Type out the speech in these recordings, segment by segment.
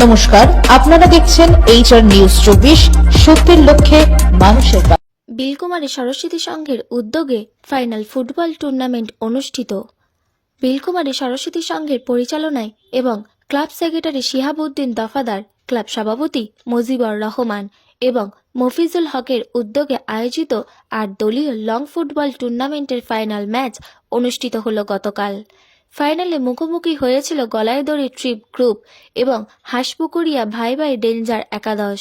নমস্কার, আপনারা দেখছেন HR নিউজ 24, সত্যের লক্ষ্যে মানুষের পাশে। বিলকুমারী সরস্বতী সংঘের উদ্যোগে ফাইনাল ফুটবল টুর্নামেন্ট অনুষ্ঠিত। বিলকুমারী সরস্বতী সংঘের পরিচালনায় এবং ক্লাব সেক্রেটারি শিহাবউদ্দিন দফাদার, ক্লাব সভাপতি মুজিবুর রহমান এবং মফিজুল হকের উদ্যোগে আয়োজিত 8 দলীয় লং ফুটবল টুর্নামেন্টের ফাইনাল ম্যাচ অনুষ্ঠিত হল গতকাল। ফাইনালে মুখোমুখি হয়েছিল গলাইদড়ি ট্রিপ গ্রুপ এবং হাঁসপুকুরিয়া ভাই ভাই ডেঞ্জার একাদশ।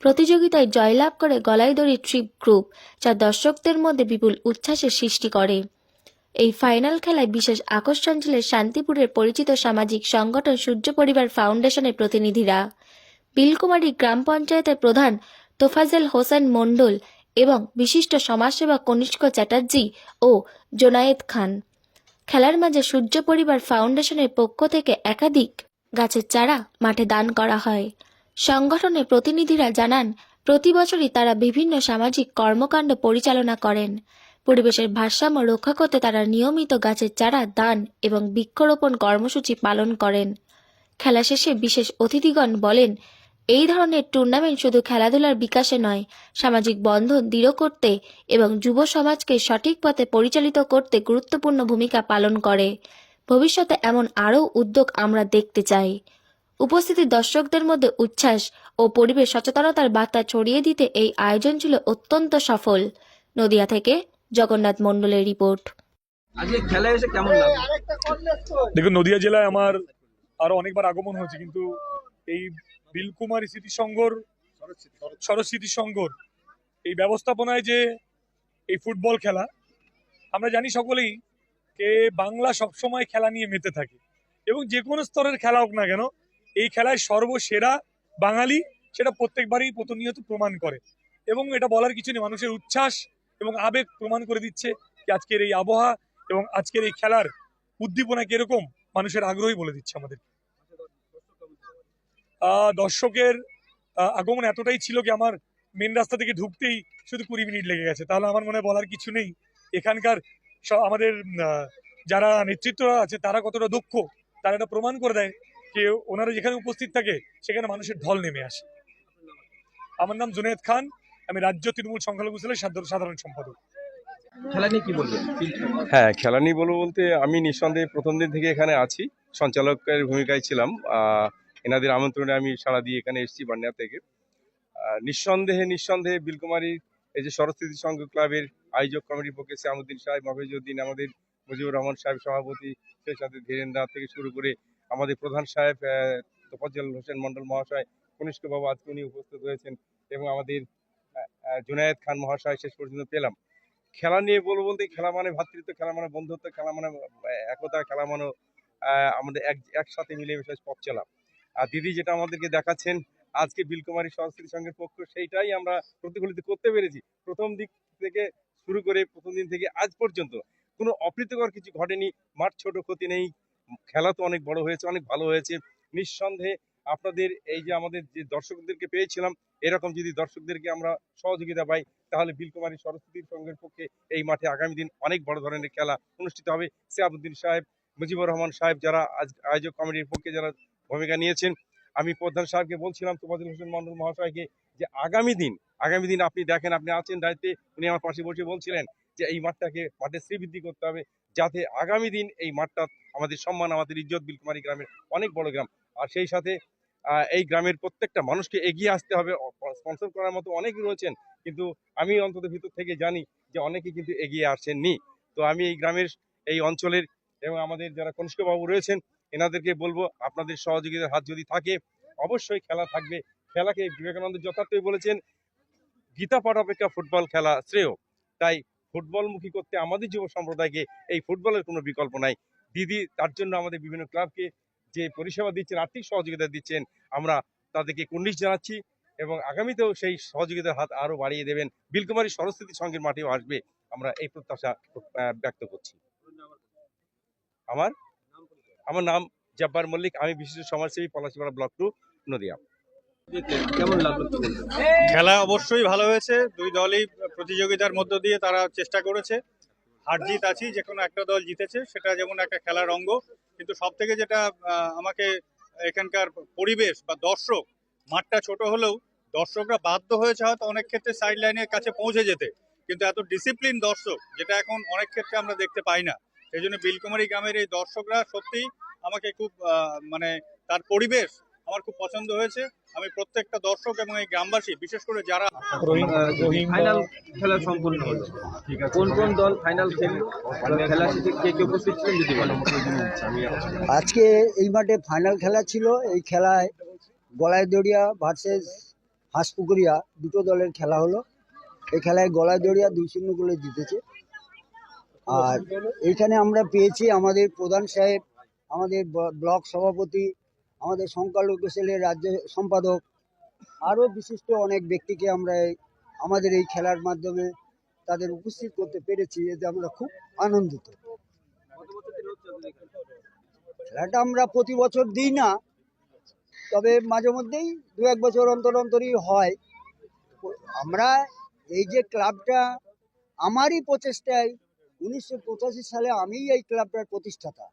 প্রতিযোগিতায় জয়লাভ করে গলাইদড়ি ট্রিপ গ্রুপ, যা দর্শকদের মধ্যে বিপুল উচ্ছ্বাসের সৃষ্টি করে। এই ফাইনাল খেলায় বিশেষ আকর্ষণ ছিল শান্তিপুরের পরিচিত সামাজিক সংগঠন সূর্য পরিবার ফাউন্ডেশনের প্রতিনিধিরা। বিলকুমারী গ্রাম পঞ্চায়েতের প্রধান তোফাজেল হোসেন মণ্ডল এবং বিশিষ্ট সমাজসেবক কনিষ্ক চ্যাটার্জি ও জোনায়েদ খান। খেলার মাঝে সূর্য পরিবার ফাউন্ডেশনের পক্ষ থেকে একাধিক গাছের চারা মাঠে দান করা হয়। সংগঠনের প্রতিনিধিরা জানান, প্রতি বছরই তারা বিভিন্ন সামাজিক কর্মকাণ্ড পরিচালনা করেন। পরিবেশের ভারসাম্য রক্ষা করতে তারা নিয়মিত গাছের চারা দান এবং বৃক্ষরোপণ কর্মসূচি পালন করেন। খেলা শেষে বিশেষ অতিথিগণ বলেন, এই ধরনের টুর্নামেন্ট শুধু খেলাধুলার বিকাশে নয়, সামাজিক বন্ধন দৃঢ় করতে এবং যুব সমাজকে সঠিক পথে পরিচালিত করতে গুরুত্বপূর্ণ ভূমিকা পালন করে। ভবিষ্যতে এমন আরও উদ্যোগ আমরা দেখতে চাই। উপস্থিত দর্শকদের মধ্যে উচ্ছ্বাস ও পরিবেশ সচেতনতার বার্তা ছড়িয়ে দিতে এই আয়োজন ছিল অত্যন্ত সফল। নদিয়া থেকে জগন্নাথ মণ্ডলের রিপোর্ট। আজকে খেলায় এসে কেমন লাগলো? দেখুন, নদিয়া জেলায় আমার আরো অনেকবার আগমন হয়েছে, কিন্তু এই বিলকুমারী স্মৃতি সংঘর সরস্বতী সংঘর এই ব্যবস্থাপনায় যে এই ফুটবল খেলা, আমরা জানি সকলেই যে বাংলা সবসময় খেলা নিয়ে মেতে থাকে এবং যে কোনো স্তরের খেলা হোক না কেন, এই খেলায় সর্বসেরা বাঙালি সেটা প্রত্যেকবারই প্রতিনিয়ত প্রমাণ করে এবং এটা বলার কিছু নেই। মানুষের উচ্ছ্বাস এবং আবেগ প্রমাণ করে দিচ্ছে যে আজকের এই আবহাওয়া এবং আজকের এই খেলার উদ্দীপনা কিরকম, মানুষের আগ্রহী বলে দিচ্ছে আমাদের। দর্শকের আগমন এতটাই ছিল কি আমার মেন রাস্তা থেকে ঢুকতেই শুধু 20 মিনিট লেগে গেছে। তাহলে আমার মনে হয় বলার কিছু নেই এখানকার আমাদের যারা নেতৃত্বরা আছে তারা কতটা দক্ষ, তারা এটা প্রমাণ করে দেয় যে ওনারা যেখানে উপস্থিত থাকে সেখানে মানুষের ঢল নেমে আসে। আমার নাম জুনায়েদ খান, আমি রাজ্য তৃণমূল সংখ্যালঘু সেলের সাধারণ সম্পাদক। খেলা নিয়ে কি বলবেন? হ্যাঁ, খেলা নিয়ে বলবো বলতে আমি নিঃসন্দেহে প্রথম দিন থেকে এখানে আছি, সঞ্চালকের ভূমিকায় ছিলাম। এনাদের আমন্ত্রণে আমি সাড়া দিয়ে এখানে এসেছি বান্না থেকে। নিঃসন্দেহে বিলকুমারী এই যে সরস্বতী সংঘ ক্লাবের আয়োজক কমিটির পক্ষে শ্যামউদ্দিন সাহেব, মফিজউদ্দিন, আমাদের মুজিবুর রহমান সাহেব সভাপতি, সেই সাথে ধীরেন্দ্র থেকে শুরু করে আমাদের প্রধান সাহেব তোফাজ্জল হোসেন মণ্ডল মহাশয়, কনিষ্ক বাবু আজকে উনি উপস্থিত হয়েছেন এবং আমাদের জুনায়েদ খান মহাশয় শেষ পর্যন্ত পেলাম। খেলা নিয়ে বলবো বলতে খেলা মানে ভ্রাতৃত্ব, খেলা মানে বন্ধুত্ব, খেলা মানে একতা, খেলা মানে আমাদের একসাথে মিলেমিশে পথ চলা। আর দিদি যেটা আমাদেরকে দেখাচ্ছেন আজকে বিলকুমারী সরস্বতী সংঘের পক্ষ, সেইটাই আমরা প্রতিফলিত করতে পেরেছি। প্রথম দিন থেকে আজ পর্যন্ত কোনো অপ্রীতিকর কিছু ঘটেনি। মাঠ ছোট, ক্ষতি নেই, খেলা তো অনেক বড় হয়েছে, অনেক ভালো হয়েছে। নিঃসন্দেহে আপনাদের এই যে আমাদের যে দর্শকদেরকে পেয়েছিলাম, এরকম যদি দর্শকদেরকে আমরা সহযোগিতা পাই তাহলে বিলকুমারী সরস্বতীর সংঘের পক্ষে এই মাঠে আগামী দিন অনেক বড় ধরনের খেলা অনুষ্ঠিত হবে। শিহাবউদ্দিন সাহেব, মুজিবুর রহমান সাহেব যারা আয়োজক কমিটির পক্ষে যারা ভূমিকা নিয়েছেন, আমি প্রধান সাহেবকে বলছিলাম, তোফাজ্জল হোসেন মণ্ডল মহাশয়কে, যে আগামী দিন আপনি দেখেন, আপনি আছেন দায়িত্বে, উনি আমার পাশে বসে বলছিলেন যে এই মাঠের শ্রীবৃদ্ধি করতে হবে, যাতে আগামী দিন এই মাঠটা আমাদের সম্মান, আমাদের ইজ্জত। বিলকুমারী গ্রামের অনেক বড় গ্রাম, আর সেই সাথে এই গ্রামের প্রত্যেকটা মানুষকে এগিয়ে আসতে হবে। স্পন্সর করার মতো অনেকেই রয়েছেন, কিন্তু আমি অন্তত ভিতর থেকে জানি যে অনেকে কিন্তু এগিয়ে আসছেননি। তো আমি এই গ্রামের, এই অঞ্চলের এবং আমাদের যারা কনিষ্কবাবু রয়েছেন এনাদেরকে বলবো, আপনাদের সহযোগিতার হাত যদি থাকে অবশ্যই খেলা থাকবে। খেলাকে বিবেকানন্দ যথার্থই বলেছেন, গীতা পাঠ অপেক্ষা ফুটবল খেলা শ্রেয়। তাই ফুটবলমুখী করতে আমাদের যুব সম্প্রদায়কে এই ফুটবলের কোনো বিকল্প নাই। দিদি তার জন্য আমাদের বিভিন্ন ক্লাবকে যে পরিষেবা দিচ্ছেন, আর্থিক সহযোগিতা দিচ্ছেন, আমরা তাদেরকে কুর্নিশ জানাচ্ছি এবং আগামীতেও সেই সহযোগিতার হাত আরো বাড়িয়ে দেবেন। বিলকুমারী সরস্বতী সংঘের মাঠেও আসবে, আমরা এই প্রত্যাশা ব্যক্ত করছি। আমার নাম জব্বার মল্লিক, আমি বিশিষ্ট সমাজসেবী, পলাশীপাড়া ব্লক 2, নদিয়া। কেমন লাগলো? খেলা অবশ্যই ভালো হয়েছে। দুই দলই প্রতিযোগিতার মধ্য দিয়ে তারা চেষ্টা করেছে। হার জিত আছেই, যে কোনো একটা দল জিতেছে, সেটা যেমন একটা খেলার অঙ্গ। কিন্তু সব থেকে যেটা আমাকে এখানকার পরিবেশ বা দর্শক, মাঠটা ছোট হলেও দর্শকরা বাধ্য হয়েছে হয়তো অনেক ক্ষেত্রে সাইড লাইনের কাছে পৌঁছে যেতে, কিন্তু এত ডিসিপ্লিন দর্শক যেটা এখন অনেক ক্ষেত্রে আমরা দেখতে পাই না। সেই জন্য বিলকুমারী গ্রামের এই দর্শকরা সত্যি আমাকে খুব মানে তার পরিবেশ আমার খুব পছন্দ হয়েছে। আমি প্রত্যেকটা দর্শক এবং এই গ্রামবাসী, বিশেষ করে যারা ফাইনাল খেলা সম্পূর্ণ হলো, কোন কোন দল ফাইনাল খেললো, খেলা শেষে কে কে উপস্থিত ছিলেন যদি বলেন। আজকে এই মাঠে ফাইনাল খেলা ছিল। এই খেলায় গলাইদড়িয়া ভার্সেস হাঁসপুকুরিয়া দুটো দলের খেলা হলো। এই খেলায় গলাইদড়িয়া 2-0 গোলে জিতেছে। আর এইখানে আমরা পেয়েছি আমাদের প্রধান সাহেব, আমাদের ব্লক সভাপতি, আমাদের সংখ্যালঘু সেলের রাজ্য সম্পাদক, আরও বিশিষ্ট অনেক ব্যক্তিকে আমরা আমাদের এই খেলার মাধ্যমে তাদের উপস্থিত করতে পেরেছি। এতে আমরা খুব আনন্দিত। খেলাটা আমরা প্রতি বছর দিই না, তবে মাঝে মধ্যেই 2-1 বছর অন্তর অন্তরই হয়। আমরা এই যে ক্লাবটা, আমারই প্রচেষ্টায় 1985 সালে আমিই এই ক্লাবটার প্রতিষ্ঠাতা,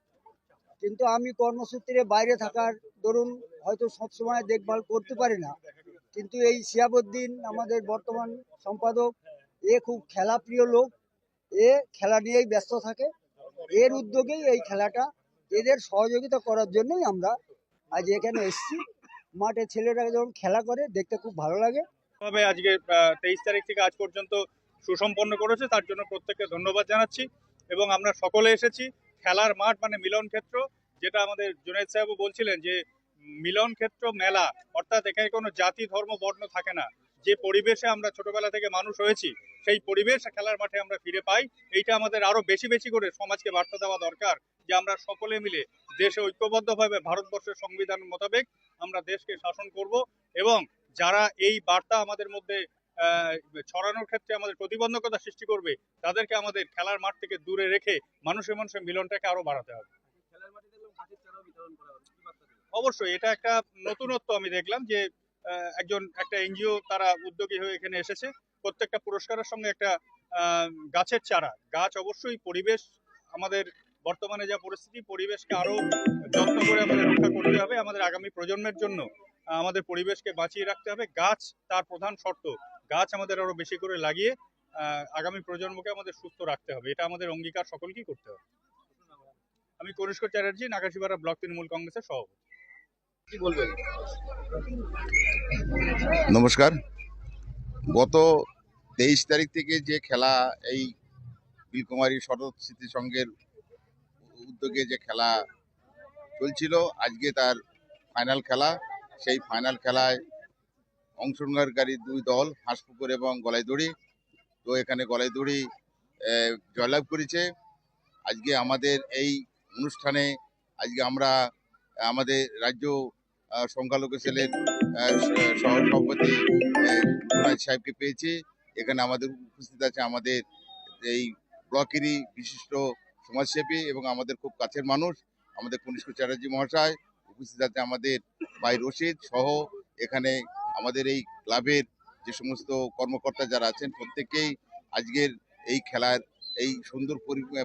কিন্তু আমি কর্মসূত্রে বাইরে থাকার দরুন হয়তো সবসময় দেখভাল করতে পারি না। কিন্তু এই শিহাবুদ্দিন আমাদের বর্তমান সম্পাদক, এ খুব খেলাপ্রিয় লোক, এ খেলা নিয়েই ব্যস্ত থাকে। এর উদ্যোগেই এই খেলাটা, এদের সহযোগিতা করার জন্যই আমরা আজ এখানে এসেছি। মাঠে ছেলেরা যখন খেলা করে দেখতে খুব ভালো লাগে। ভাবে আজকে 23 তারিখ থেকে আজ পর্যন্ত সুসম্পন্ন করেছে, তার জন্য প্রত্যেককে ধন্যবাদ জানাচ্ছি। এবং আমরা সকলে এসেছি। খেলার মাঠ মানে মিলন ক্ষেত্র, যেটা আমাদের জুনায়েদ সাহেবও বলছিলেন যে মিলন ক্ষেত্র মেলা, অর্থাৎ এখানে কোনো জাতি ধর্ম বর্ণ থাকে না। যে পরিবেশে আমরা ছোটবেলা থেকে মানুষ হয়েছি, সেই পরিবেশ খেলার মাঠে আমরা ফিরে পাই। এইটা আমাদের আরো বেশি বেশি করে সমাজকে বার্তা দেওয়া দরকার যে আমরা সকলে মিলে দেশে ঐক্যবদ্ধভাবে ভারতবর্ষের সংবিধান মোতাবেক আমরা দেশকে শাসন করব, এবং যারা এই বার্তা আমাদের মধ্যে ছড়ানোর ক্ষেত্রে আমাদের প্রতিবন্ধকতা সৃষ্টি করবে, তাদেরকে আমাদের খেলার মাঠ থেকে দূরে রেখে মানুষের মানুষের মিলনটাকে আরো বাড়াতে হবে। অবশ্যই এটা একটা নতুনত্ব আমি দেখলাম যে একটা এনজিও তারা উদ্যোগী হয়ে এখানে এসেছে। প্রত্যেকটা পুরস্কারের সঙ্গে একটা গাছের চারা। গাছ অবশ্যই পরিবেশ, আমাদের বর্তমানে যা পরিস্থিতি, পরিবেশকে আরো যত্ন করে আমাদের রক্ষা করতে হবে। আমাদের আগামী প্রজন্মের জন্য আমাদের পরিবেশকে বাঁচিয়ে রাখতে হবে। গাছ তার প্রধান শর্ত। গাছ আমাদের আরো বেশি করে লাগিয়ে আগামী প্রজন্মকে আমাদের সুস্থ রাখতে হবে। এটা আমাদের অঙ্গীকার সকলকেই করতে হবে। আমি কনিষ্ক চ্যাটার্জি, নাগাশিপাড়া ব্লক তৃণমূল কংগ্রেসের সভাপতি। কি বলবেন? নমস্কার। গত 23 তারিখ থেকে যে খেলা, এই বিলকুমারী শরৎ স্মৃতি সংঘের উদ্যোগে যে খেলা চলছিল, আজকে তার ফাইনাল খেলা। সেই ফাইনাল খেলায় অংশগ্রহণকারী 2 দল, হাঁসপুকুর এবং গলাইদড়ি। তো এখানে গলাইদড়ি জয়লাভ করেছে। আজকে আমাদের এই অনুষ্ঠানে আজকে আমরা আমাদের রাজ্য সংখ্যালঘু সেলের সভাপতি জুনায়েদ সাহেবকে পেয়েছি। এখানে আমাদের উপস্থিত আছে আমাদের এই ব্লকেরই বিশিষ্ট সমাজসেবী এবং আমাদের খুব কাছের মানুষ আমাদের কনিষ্ক চ্যাটার্জি মহাশয়। উপস্থিত আছে আমাদের ভাই রশিদ সহ এখানে আমাদের এই ক্লাবের যে সমস্ত কর্মকর্তা যারা আছেন, প্রত্যেকেই আজকের এই খেলার এই সুন্দর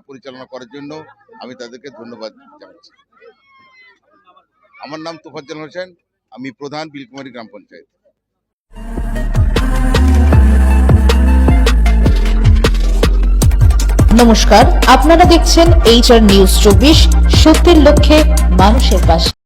পরিচালনা করার জন্য আমি তাদেরকে ধন্যবাদ জানাচ্ছি। আমার নাম তোফাজ্জল হোসেন, আমি প্রধান, বিলকুমারী গ্রাম পঞ্চায়েত। নমস্কার, আপনারা দেখছেন HR নিউজ 24, সত্যের লক্ষ্যে মানুষের পাশে।